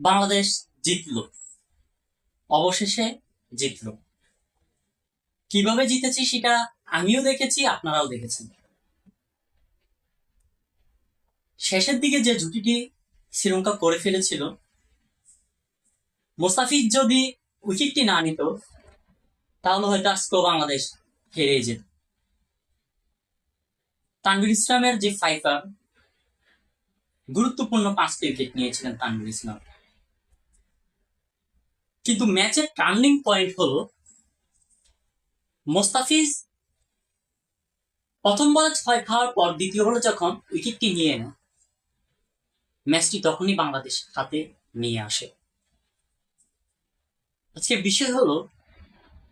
বাংলাদেশ জিতলো, অবশেষে জিতলো। কিভাবে জিতেছি সেটা আমিও দেখেছি, আপনারাও দেখেছেন। শেষের দিকে যে জুটিটি শ্রীলঙ্কা করে ফেলেছিল, মোস্তাফিজ যদি উইকেটটি না নিত তাহলে হয়তো আজকেও বাংলাদেশ হেরে যেত। তানভীর ইসলামের যে ফাইফার, গুরুত্বপূর্ণ 5টি উইকেট নিয়েছিলেন তানভীর ইসলাম। কিন্তু ম্যাচের টার্নিং পয়েন্ট হলো মোস্তাফিজ প্রথম বলে 6 খাওয়ার পর দ্বিতীয় বলে যখন উইকেটটি নিয়ে নেয়, ম্যাচটি তখনই বাংলাদেশ হাতে নিয়ে আসে। আজকের বিষয় হলো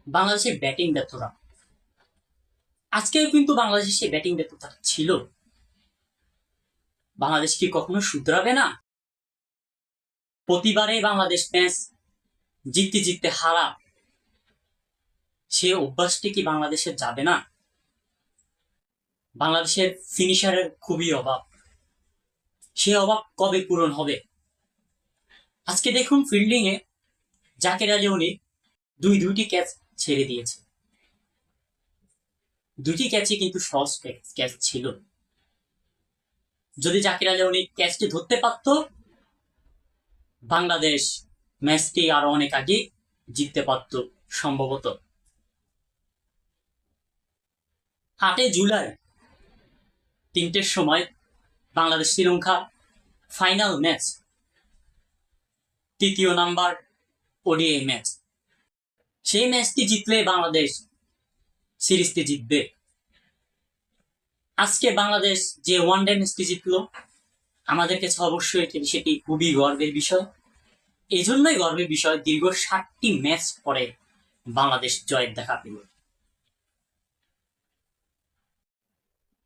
বাংলাদেশের ব্যাটিং ব্যর্থতা। আজকেও কিন্তু বাংলাদেশের সেই ব্যাটিং ব্যর্থতা ছিল। বাংলাদেশ কি কখনো শুধরাবে না? প্রতিবারে বাংলাদেশ ম্যাচ জিততে জিততে হারা, সে অভ্যাসটি কি বাংলাদেশের যাবে না? বাংলাদেশের ফিনিশারের খুবই অভাব, সে অভাব কবে পূরণ হবে? আজকে দেখুন ফিল্ডিং এ জাকের আলী অনেক দুইটি ক্যাচ ছেড়ে দিয়েছে। দুটি ক্যাচে কিন্তু সহজ ক্যাচ ছিল। যদি জাকির আলী অনেক ক্যাচটি ধরতে পারত, বাংলাদেশ ম্যাচটি আরো অনেক আগে জিততে পারত সম্ভবত। 8 জুলাই 3টের সময় বাংলাদেশ শ্রীলঙ্কা ফাইনাল ম্যাচ, 3য় নাম্বার ওডিআই ম্যাচ। সেই ম্যাচটি জিতলে বাংলাদেশ সিরিজটি জিতবে। আজকে বাংলাদেশ যে ওয়ানডে ম্যাচটি জিতলো, আমাদের কাছে অবশ্যই সেটি খুবই গর্বের বিষয়। এই জন্যই গর্বের বিষয়, দীর্ঘ 60টি ম্যাচ পরে বাংলাদেশ জয়ের দেখা পেল।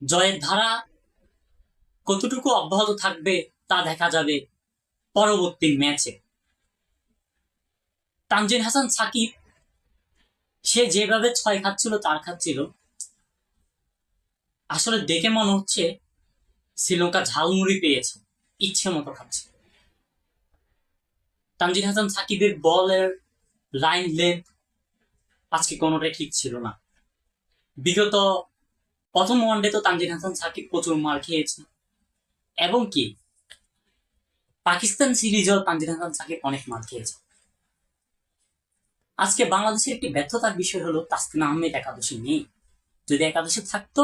জয়ের ধারা কতটুকু অব্যাহত থাকবে তা দেখা যাবে পরবর্তী ম্যাচে। তানজিদ হাসান সাকিব সে যেভাবে 6 খাচ্ছিল, 4 খাচ্ছিল, আসলে দেখে মনে হচ্ছে শ্রীলঙ্কা ঝালমুড়ি পেয়েছে, ইচ্ছে মতো খাচ্ছে। তানজিদ হাসান সাকিবের বলের লাইন লেন্থ আজকে কোনোটাই ঠিক ছিল না। বিগত প্রথম ওয়ানডে তো তানজিদ হাসান সাকিব প্রচুর মার খেয়েছে, এবং কি পাকিস্তান সিরিজেও তানজিদ হাসান সাকিব অনেক মার খেয়েছে। আজকে বাংলাদেশের একটি ব্যর্থতার বিষয় হলো তাসকিন আহমেদ একাদশে নেই। যদি একাদশে থাকতো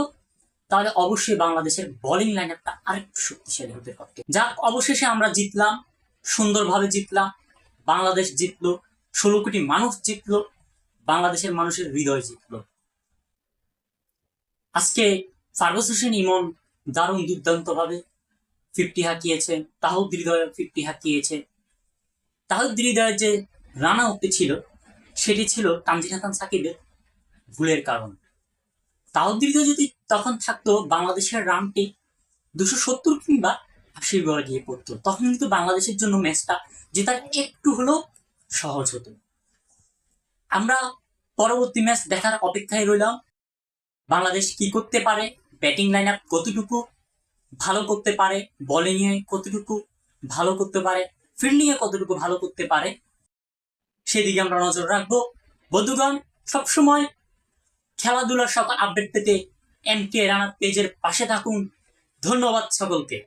তাহলে অবশ্যই বাংলাদেশের বোলিং লাইন আপটা আরেকটু শক্তিশালী হতে পারত। যাক, অবশেষে আমরা জিতলাম, সুন্দরভাবে জিতলাম, বাংলাদেশ জিতলো, 16 কোটি মানুষ জিতলো, বাংলাদেশের মানুষের হৃদয় জিতলো। আজকে ফারগুস হোসেন ইমন দারুণ দুর্দান্ত ভাবে 50 হাঁকিয়েছে, তাহিদ হৃদয় 50 হাঁকিয়েছে। তাহিদ হৃদয়ের যে রান আউটটি ছিল, সেটি ছিল তানজিদ হাসান সাকিবের ভুলের কারণ। তাহিদ হৃদয় যদি তখন থাকতো, বাংলাদেশের রানটি 270 কিংবা 80 গড়ে গিয়ে পড়তো, তখন কিন্তু বাংলাদেশের জন্য ম্যাচটা জেতার একটু হলেও সহজ হতো। আমরা পরবর্তী ম্যাচ দেখার অপেক্ষায় রইলাম। বাংলাদেশ কি করতে পারে, ব্যাটিং লাইন আপ কতটুকু ভালো করতে পারে, বোলিং এ কতটুকু ভালো করতে পারে, ফিল্ডিং এ কতটুকু ভালো করতে পারে, সেদিকে আমরা নজর রাখবো। বন্ধুগণ, সবসময় খেলাধুলার সকল আপডেট পেতে MK রানার পেজের পাশে থাকুন। ধন্যবাদ সকলকে।